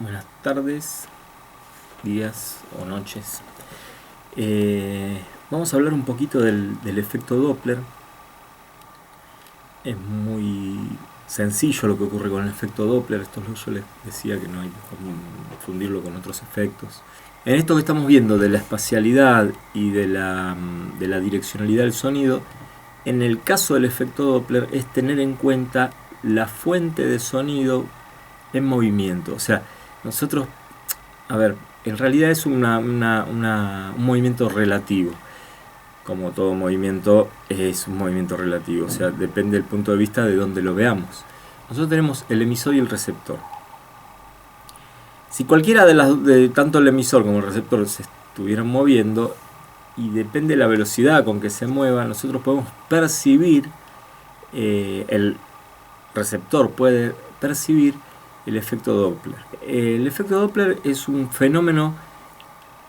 Buenas tardes, días o noches. Vamos a hablar un poquito del efecto Doppler. Es muy sencillo lo que ocurre con el efecto Doppler. Yo les decía que no hay que confundirlo con otros efectos. En esto que estamos viendo de la espacialidad y de la direccionalidad del sonido, en el caso del efecto Doppler es tener en cuenta la fuente de sonido en movimiento. O sea, nosotros, en realidad es un movimiento relativo. Como todo movimiento es un movimiento relativo, o sea, depende del punto de vista de donde lo veamos. Nosotros tenemos el emisor y el receptor. Si cualquiera de tanto el emisor como el receptor se estuvieran moviendo, y depende de la velocidad con que se mueva, nosotros podemos percibir, el receptor puede percibir el efecto Doppler. El efecto Doppler es un fenómeno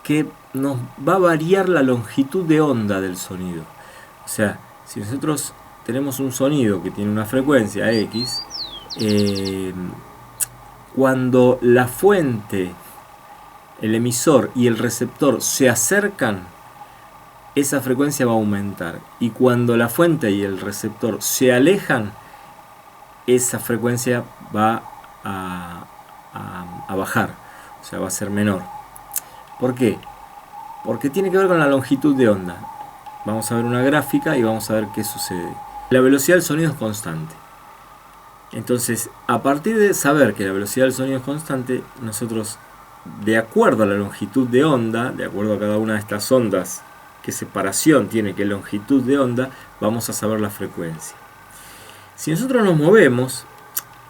que nos va a variar la longitud de onda del sonido. O sea, si nosotros tenemos un sonido que tiene una frecuencia X, cuando la fuente, el emisor y el receptor se acercan, esa frecuencia va a aumentar. Y cuando la fuente y el receptor se alejan, esa frecuencia va a bajar, o sea, va a ser menor. ¿Por qué? Porque tiene que ver con la longitud de onda. Vamos a ver una gráfica y vamos a ver qué sucede. La velocidad del sonido es constante. Entonces, a partir de saber que la velocidad del sonido es constante, nosotros, de acuerdo a la longitud de onda, de acuerdo a cada una de estas ondas, qué separación tiene, qué longitud de onda, vamos a saber la frecuencia. Si nosotros nos movemos,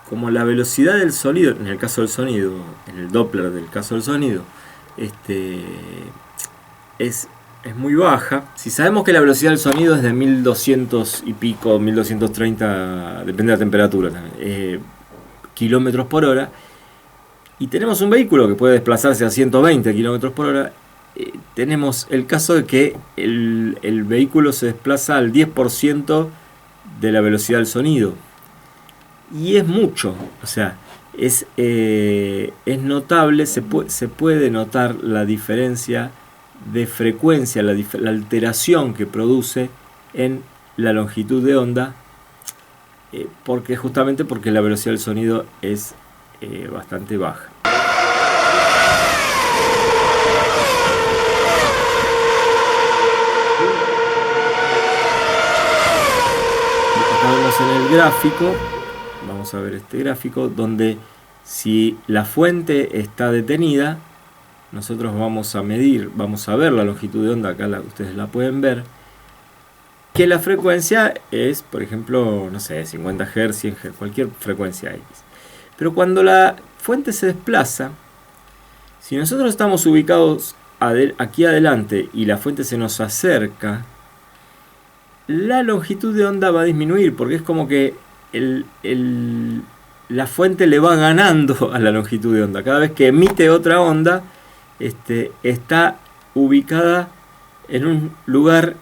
como la velocidad del sonido, en el caso del sonido, en el Doppler del caso del sonido, es muy baja. Si sabemos que la velocidad del sonido es de 1200 y pico, 1230, depende de la temperatura también, kilómetros por hora, y tenemos un vehículo que puede desplazarse a 120 kilómetros por hora, tenemos el caso de que el vehículo se desplaza al 10% de la velocidad del sonido. Y es mucho, o sea, es notable, se puede notar la diferencia de frecuencia, la alteración que produce en la longitud de onda, justamente porque la velocidad del sonido es bastante baja. Acá vemos en el gráfico, vamos a ver este gráfico, donde si la fuente está detenida, nosotros vamos a medir, vamos a ver la longitud de onda, acá ustedes la pueden ver, que la frecuencia es, por ejemplo, no sé, 50 Hz, 100 Hz, cualquier frecuencia X. Pero cuando la fuente se desplaza, si nosotros estamos ubicados aquí adelante y la fuente se nos acerca, la longitud de onda va a disminuir, porque es como que la fuente le va ganando a la longitud de onda. Cada vez que emite otra onda, está ubicada en un lugar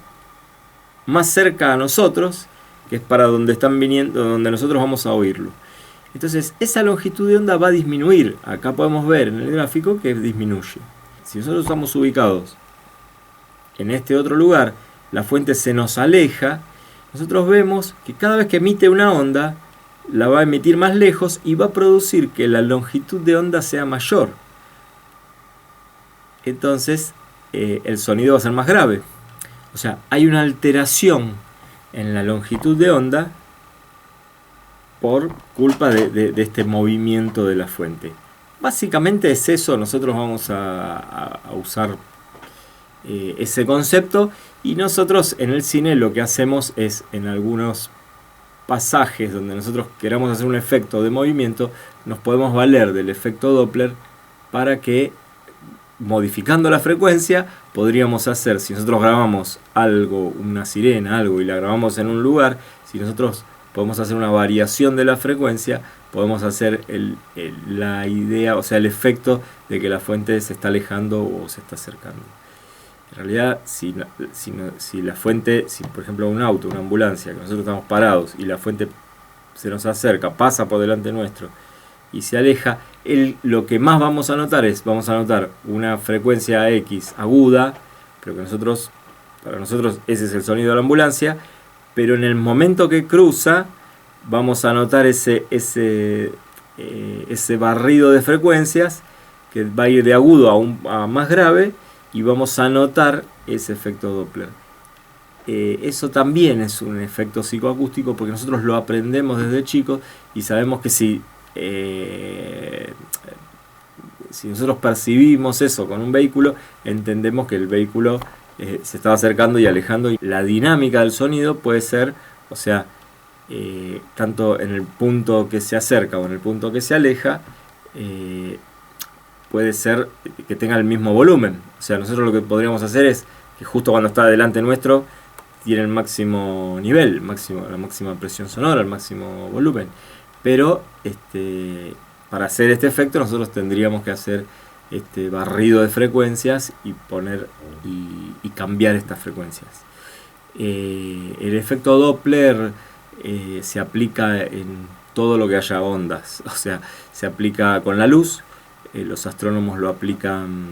más cerca a nosotros, que es para donde están viniendo, donde nosotros vamos a oírlo. Entonces, esa longitud de onda va a disminuir. Acá podemos ver en el gráfico que disminuye. Si nosotros estamos ubicados en este otro lugar, la fuente se nos aleja, nosotros vemos que cada vez que emite una onda, la va a emitir más lejos y va a producir que la longitud de onda sea mayor. Entonces, el sonido va a ser más grave. O sea, hay una alteración en la longitud de onda por culpa de este movimiento de la fuente. Básicamente es eso, nosotros vamos a usar ese concepto, y nosotros en el cine lo que hacemos es, en algunos pasajes donde nosotros queramos hacer un efecto de movimiento, nos podemos valer del efecto Doppler para que, modificando la frecuencia, podríamos hacer, si nosotros grabamos algo, una sirena, algo, y la grabamos en un lugar, si nosotros podemos hacer una variación de la frecuencia, podemos hacer la idea, o sea, el efecto de que la fuente se está alejando o se está acercando. En realidad, si la fuente, si por ejemplo un auto, una ambulancia, que nosotros estamos parados y la fuente se nos acerca, pasa por delante nuestro y se aleja, lo que más vamos a notar una frecuencia X aguda, pero que para nosotros ese es el sonido de la ambulancia, pero en el momento que cruza vamos a notar ese barrido de frecuencias que va a ir de agudo a más grave, y vamos a notar ese efecto Doppler. Eso también es un efecto psicoacústico, porque nosotros lo aprendemos desde chicos y sabemos que si nosotros percibimos eso con un vehículo, entendemos que el vehículo se estaba acercando y alejando, y la dinámica del sonido puede ser, o sea, tanto en el punto que se acerca o en el punto que se aleja, puede ser que tenga el mismo volumen. O sea, nosotros lo que podríamos hacer es que justo cuando está delante nuestro tiene el máximo nivel, la máxima presión sonora, el máximo volumen. Pero para hacer este efecto nosotros tendríamos que hacer este barrido de frecuencias y poner y cambiar estas frecuencias. El efecto Doppler se aplica en todo lo que haya ondas, o sea, se aplica con la luz. Los astrónomos lo aplican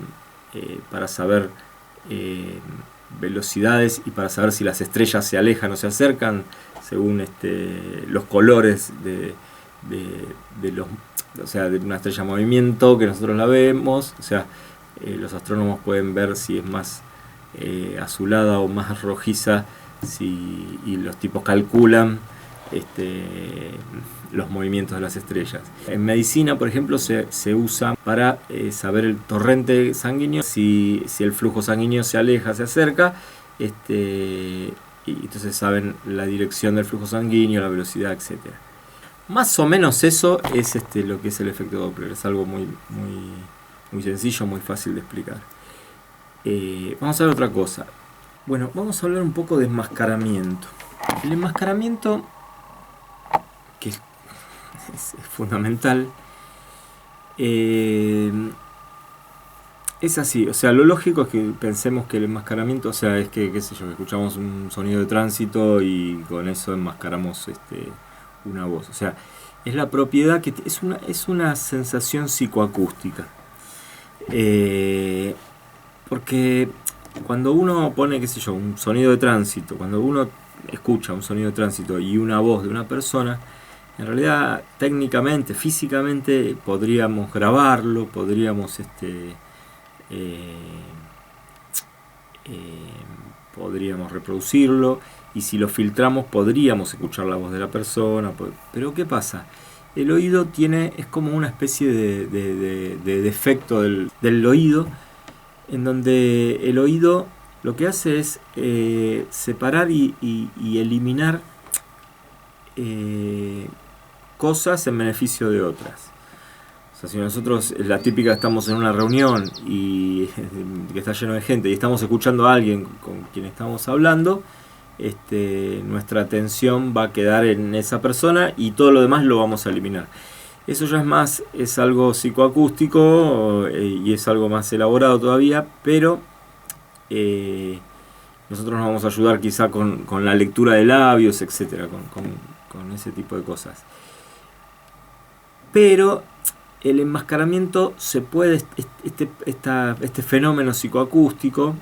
para saber velocidades y para saber si las estrellas se alejan o se acercan según los colores de una estrella en movimiento que nosotros la vemos. O sea, los astrónomos pueden ver si es más azulada o más rojiza, y los tipos calculan los movimientos de las estrellas. En medicina, por ejemplo, se usa para saber el torrente sanguíneo, si el flujo sanguíneo se aleja, se acerca, y entonces saben la dirección del flujo sanguíneo, la velocidad, etc. Más o menos eso es lo que es el efecto Doppler. Es algo muy, muy, muy sencillo, muy fácil de explicar. Vamos a ver otra cosa. Bueno, vamos a hablar un poco de enmascaramiento. El enmascaramiento, que es fundamental, es así. O sea, lo lógico es que pensemos que el enmascaramiento, o sea, es que, qué sé yo, que escuchamos un sonido de tránsito y con eso enmascaramos una voz. O sea, es la propiedad que es una sensación psicoacústica. Porque cuando uno pone, qué sé yo, un sonido de tránsito, cuando uno escucha un sonido de tránsito y una voz de una persona, en realidad técnicamente, físicamente podríamos grabarlo, podríamos podríamos reproducirlo, y si lo filtramos podríamos escuchar la voz de la persona. Pero ¿qué pasa? El oído es como una especie de defecto del oído, en donde el oído lo que hace es separar y eliminar cosas en beneficio de otras. O sea, si nosotros, la típica, estamos en una reunión y que está lleno de gente y estamos escuchando a alguien con quien estamos hablando, nuestra atención va a quedar en esa persona y todo lo demás lo vamos a eliminar. Eso ya es algo psicoacústico y es algo más elaborado todavía, pero nosotros nos vamos a ayudar quizá con la lectura de labios, etcétera, con ese tipo de cosas. Pero el enmascaramiento se puede, este fenómeno psicoacústico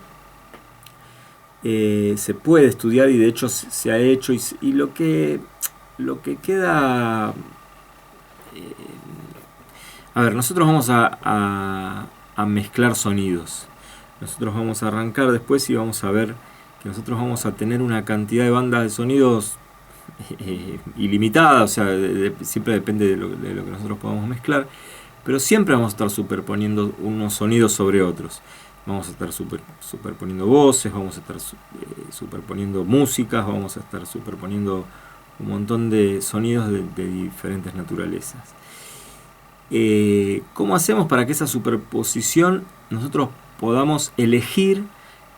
se puede estudiar, y de hecho se ha hecho, y lo que queda... a ver, nosotros vamos a mezclar sonidos. Nosotros vamos a arrancar después y vamos a ver que nosotros vamos a tener una cantidad de bandas de sonidos ilimitada. O sea, siempre depende de lo que nosotros podamos mezclar, pero siempre vamos a estar superponiendo unos sonidos sobre otros. Vamos a estar superponiendo voces, vamos a estar superponiendo músicas, vamos a estar superponiendo un montón de sonidos de diferentes naturalezas. ¿Cómo hacemos para que esa superposición nosotros podamos elegir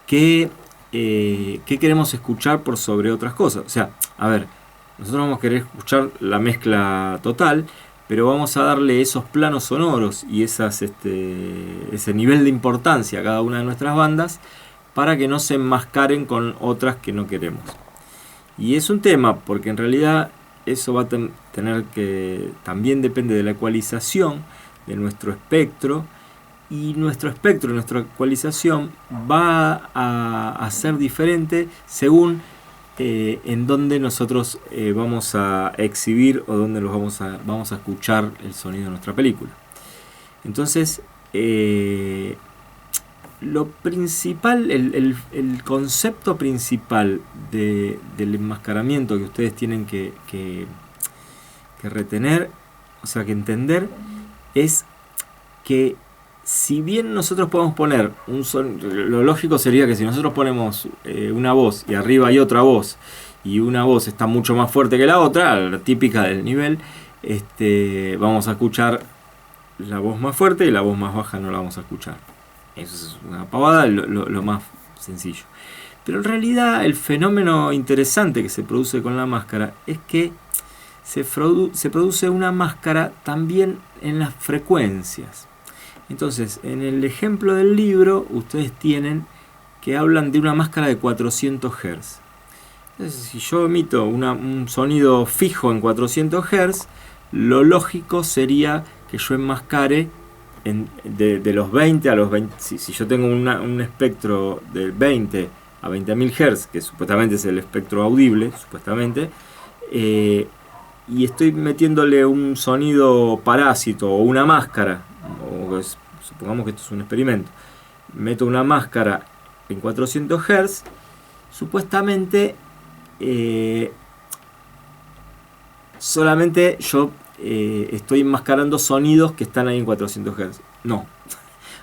qué queremos escuchar por sobre otras cosas? O sea, a ver, nosotros vamos a querer escuchar la mezcla total, pero vamos a darle esos planos sonoros y ese nivel de importancia a cada una de nuestras bandas para que no se enmascaren con otras que no queremos. Y es un tema, porque en realidad eso va a tener que... También depende de la ecualización de nuestro espectro, y nuestro espectro, nuestra ecualización va a ser diferente según en dónde nosotros vamos a exhibir o dónde vamos a escuchar el sonido de nuestra película. Entonces, lo principal, el concepto principal del enmascaramiento que ustedes tienen que retener, o sea, que entender, es que si bien nosotros podemos poner un sonido, lo lógico sería que si nosotros ponemos una voz y arriba hay otra voz, y una voz está mucho más fuerte que la otra, la típica del nivel, vamos a escuchar la voz más fuerte y la voz más baja no la vamos a escuchar. Eso es una pavada, lo más sencillo. Pero en realidad el fenómeno interesante que se produce con la máscara es que se produce una máscara también en las frecuencias. Entonces, en el ejemplo del libro, ustedes tienen que hablan de una máscara de 400 Hz. Entonces, si yo emito un sonido fijo en 400 Hz, lo lógico sería que yo enmascare de los 20 a los 20. Si yo tengo un espectro de 20 a 20.000 Hz, que supuestamente es el espectro audible, supuestamente, y estoy metiéndole un sonido parásito o una máscara, supongamos que esto es un experimento, meto una máscara en 400 Hz, supuestamente solamente yo estoy enmascarando sonidos que están ahí en 400 Hz. No.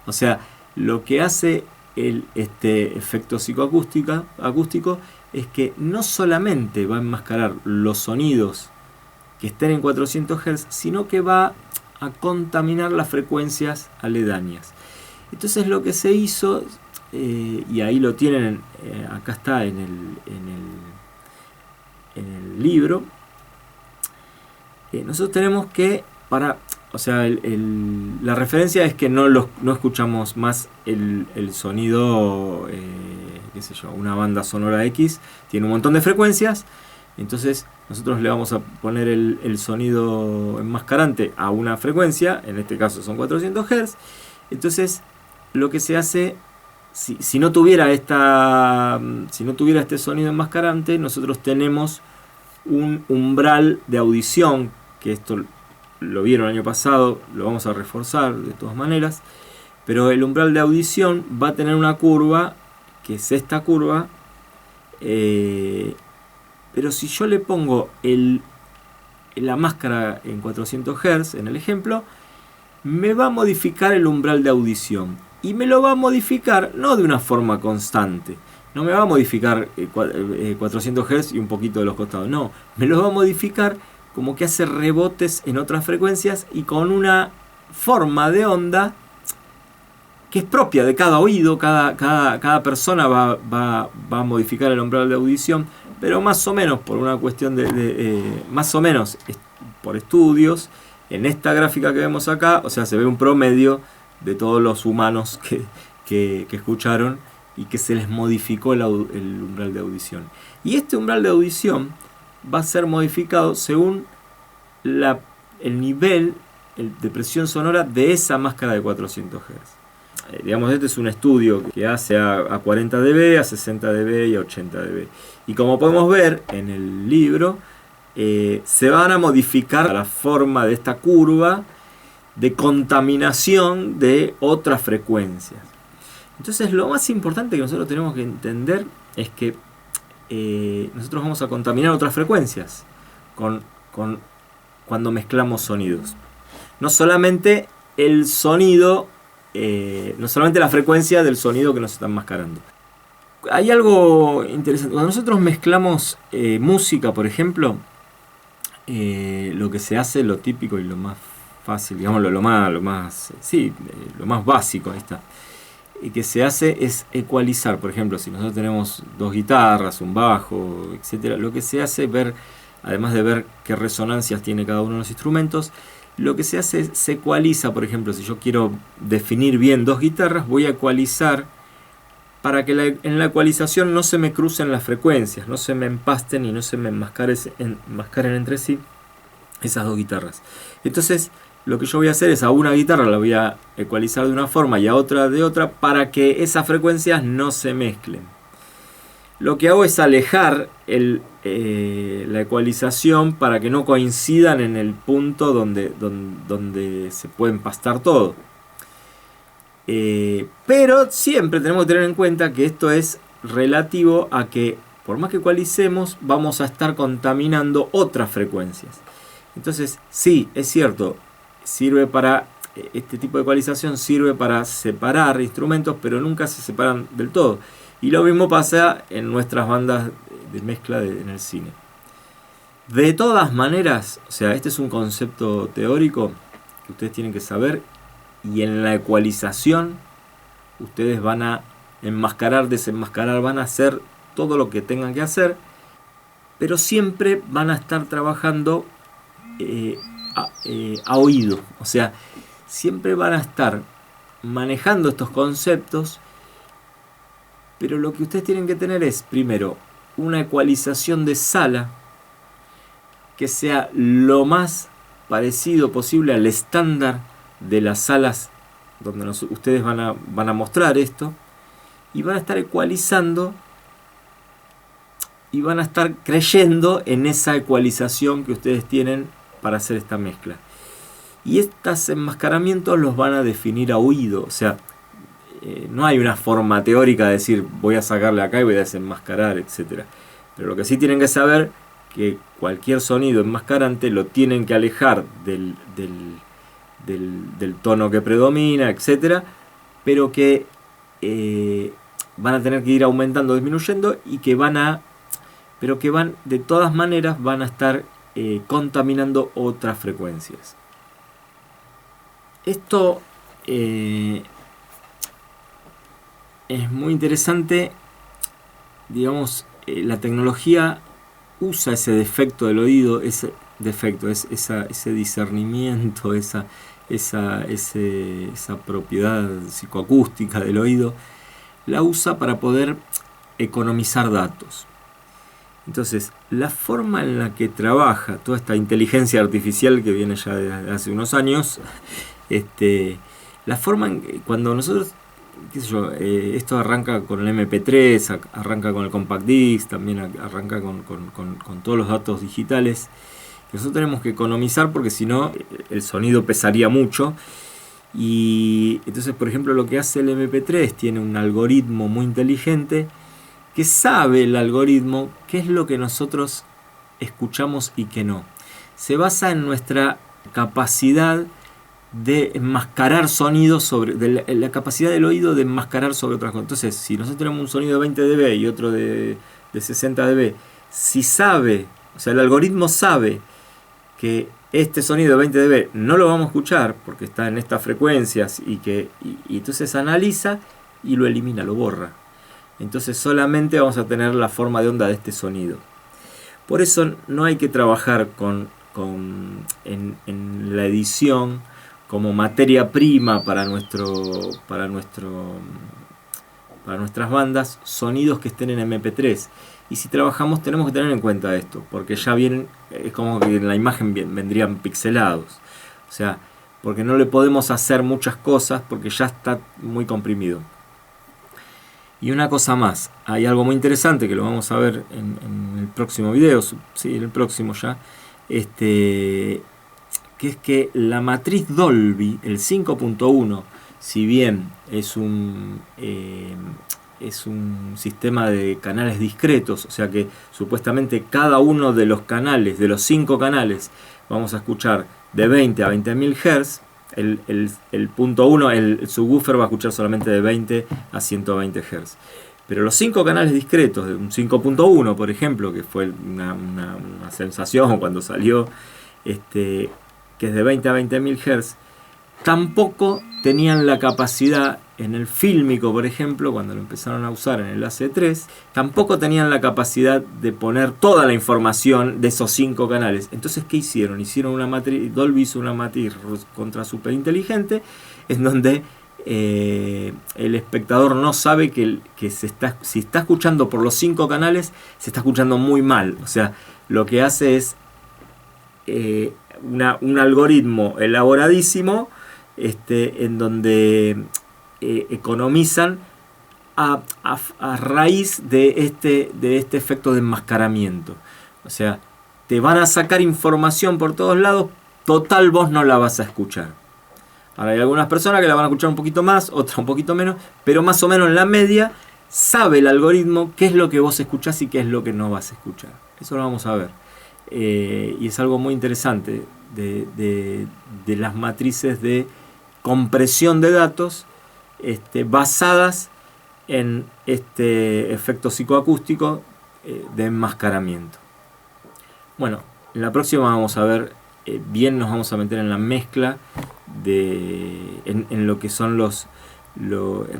O sea, lo que hace este efecto psicoacústico es que no solamente va a enmascarar los sonidos que estén en 400 Hz, sino que va a contaminar las frecuencias aledañas. Entonces lo que se hizo, y ahí lo tienen, acá está en el libro, nosotros tenemos que, la referencia es que no escuchamos más el sonido, qué sé yo, una banda sonora X tiene un montón de frecuencias, entonces nosotros le vamos a poner el sonido enmascarante a una frecuencia, en este caso son 400 Hz, entonces lo que se hace, si no tuviera este sonido enmascarante, nosotros tenemos un umbral de audición, que esto lo vieron el año pasado, lo vamos a reforzar de todas maneras, pero el umbral de audición va a tener una curva, que es esta curva, pero si yo le pongo la máscara en 400 Hz, en el ejemplo, me va a modificar el umbral de audición, y me lo va a modificar no de una forma constante, no me va a modificar 400 Hz y un poquito de los costados, no, me lo va a modificar como que hace rebotes en otras frecuencias y con una forma de onda que es propia de cada oído. Cada persona va a modificar el umbral de audición, pero más o menos por una cuestión más o menos por estudios, en esta gráfica que vemos acá, o sea, se ve un promedio de todos los humanos que escucharon y que se les modificó el umbral de audición. Y este umbral de audición va a ser modificado según el nivel de presión sonora de esa máscara de 400 Hz. Digamos, este es un estudio que hace a 40 dB, a 60 dB y a 80 dB. Y como podemos ver en el libro, se van a modificar la forma de esta curva de contaminación de otras frecuencias. Entonces, lo más importante que nosotros tenemos que entender es que nosotros vamos a contaminar otras frecuencias cuando mezclamos sonidos. No solamente el sonido, no solamente la frecuencia del sonido que nos está enmascarando. Hay algo interesante. Cuando nosotros mezclamos música, por ejemplo, lo que se hace, lo típico y lo más fácil, digamos, lo más básico, ahí está, que se hace es ecualizar. Por ejemplo, si nosotros tenemos dos guitarras, un bajo, etcétera, lo que se hace es además de ver qué resonancias tiene cada uno de los instrumentos, lo que se hace es se ecualiza. Por ejemplo, si yo quiero definir bien dos guitarras, voy a ecualizar para que en la ecualización no se me crucen las frecuencias, no se me empasten y no se me enmascaren entre sí esas dos guitarras. Entonces, lo que yo voy a hacer es a una guitarra la voy a ecualizar de una forma y a otra de otra para que esas frecuencias no se mezclen. Lo que hago es alejar la ecualización para que no coincidan en el punto donde se puede empastar todo. Pero siempre tenemos que tener en cuenta que esto es relativo a que por más que ecualicemos vamos a estar contaminando otras frecuencias. Entonces sí, es cierto, sirve para este tipo de ecualización sirve para separar instrumentos, pero nunca se separan del todo. Y lo mismo pasa en nuestras bandas de mezcla en el cine. De todas maneras, o sea, este es un concepto teórico que ustedes tienen que saber, y en la ecualización ustedes van a enmascarar, desenmascarar, van a hacer todo lo que tengan que hacer, pero siempre van a estar trabajando a oído. O sea, siempre van a estar manejando estos conceptos, pero lo que ustedes tienen que tener es, primero, una ecualización de sala que sea lo más parecido posible al estándar de las salas donde ustedes van a mostrar esto, y van a estar ecualizando y van a estar creyendo en esa ecualización que ustedes tienen para hacer esta mezcla. Y estos enmascaramientos los van a definir a oído. O sea, no hay una forma teórica de decir voy a sacarle acá y voy a desenmascarar, etc. Pero lo que sí tienen que saber que cualquier sonido enmascarante lo tienen que alejar del tono que predomina, etc. Pero que van a tener que ir aumentando, disminuyendo, y que de todas maneras van a estar contaminando otras frecuencias. Esto es muy interesante. Digamos, la tecnología usa ese defecto del oído, ese discernimiento, esa propiedad psicoacústica del oído, la usa para poder economizar datos. Entonces, la forma en la que trabaja toda esta inteligencia artificial que viene ya desde hace unos años, la forma en que cuando nosotros, esto arranca con el MP3, arranca con el Compact Disc, también arranca con todos los datos digitales, que nosotros tenemos que economizar porque si no el sonido pesaría mucho. Y entonces, por ejemplo, lo que hace el MP3 tiene un algoritmo muy inteligente que sabe, el algoritmo, qué es lo que nosotros escuchamos y qué no. Se basa en nuestra capacidad de enmascarar sonidos de la capacidad del oído de enmascarar sobre otras cosas. Entonces, si nosotros tenemos un sonido de 20 dB y otro de 60 dB, si sabe, o sea, el algoritmo sabe que este sonido de 20 dB no lo vamos a escuchar porque está en estas frecuencias y entonces analiza y lo elimina, lo borra. Entonces solamente vamos a tener la forma de onda de este sonido. Por eso no hay que trabajar en la edición como materia prima para nuestras bandas sonidos que estén en MP3. Y si trabajamos tenemos que tener en cuenta esto, porque ya vienen, es como que en la imagen vendrían pixelados. O sea, porque no le podemos hacer muchas cosas porque ya está muy comprimido. Y una cosa más, hay algo muy interesante que lo vamos a ver en el próximo video, sí, en el próximo ya, que es que la matriz Dolby, el 5.1, si bien es un sistema de canales discretos, o sea que supuestamente cada uno de los canales, de los 5 canales, vamos a escuchar de 20 a 20.000 Hz, el punto 1, el subwoofer va a escuchar solamente de 20 a 120 Hz. Pero los 5 canales discretos, de un 5.1 por ejemplo, que fue una sensación cuando salió, que es de 20 a 20.000 Hz, tampoco tenían la capacidad en el fílmico, por ejemplo, cuando lo empezaron a usar en el AC3, tampoco tenían la capacidad de poner toda la información de esos 5 canales. Entonces, ¿qué hicieron? Hicieron una matriz, Dolby hizo una matriz contra super inteligente, en donde el espectador no sabe que si está escuchando por los 5 canales, se está escuchando muy mal. O sea, lo que hace es un algoritmo elaboradísimo en donde economizan a raíz de este efecto de enmascaramiento. O sea, te van a sacar información por todos lados, total vos no la vas a escuchar. Ahora hay algunas personas que la van a escuchar un poquito más, otras un poquito menos, pero más o menos en la media sabe el algoritmo qué es lo que vos escuchás y qué es lo que no vas a escuchar. Eso lo vamos a ver. Y es algo muy interesante de las matrices de compresión de datos basadas en este efecto psicoacústico de enmascaramiento. Bueno, en la próxima vamos a ver bien, nos vamos a meter en la mezcla en lo que son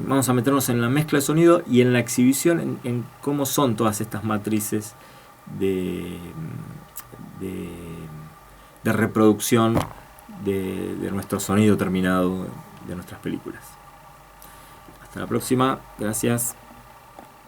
vamos a meternos en la mezcla de sonido y en la exhibición en cómo son todas estas matrices de reproducción de nuestro sonido terminado de nuestras películas. Hasta la próxima, gracias.